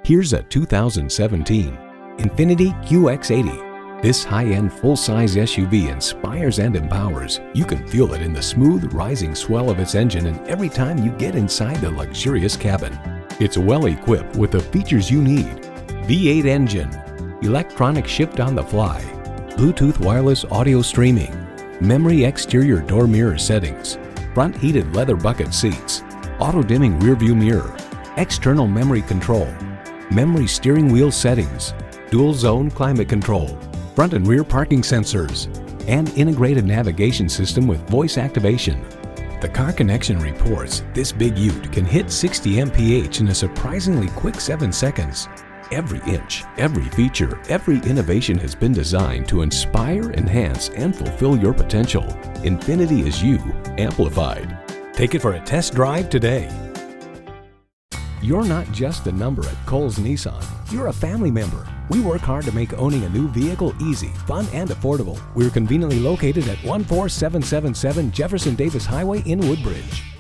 Here's a 2017 INFINITI QX80. This high-end full-size SUV inspires and empowers. You can feel it in the smooth, rising swell of its engine and every time you get inside the luxurious cabin. It's well equipped with the features you need: V8 engine, electronic shift on the fly, Bluetooth wireless audio streaming, memory exterior door mirror settings, front heated leather bucket seats, auto-dimming rearview mirror, external memory control, memory steering wheel settings, dual zone climate control, front and rear parking sensors, and integrated navigation system with voice activation. The Car Connection reports this big ute can hit 60 mph in a surprisingly quick 7 seconds. Every inch, every feature, every innovation has been designed to inspire, enhance, and fulfill your potential. INFINITI is you, amplified. Take it for a test drive today. You're not just a number at Cowles Nissan. You're a family member. We work hard to make owning a new vehicle easy, fun, and affordable. We're conveniently located at 14777 Jefferson Davis Highway in Woodbridge.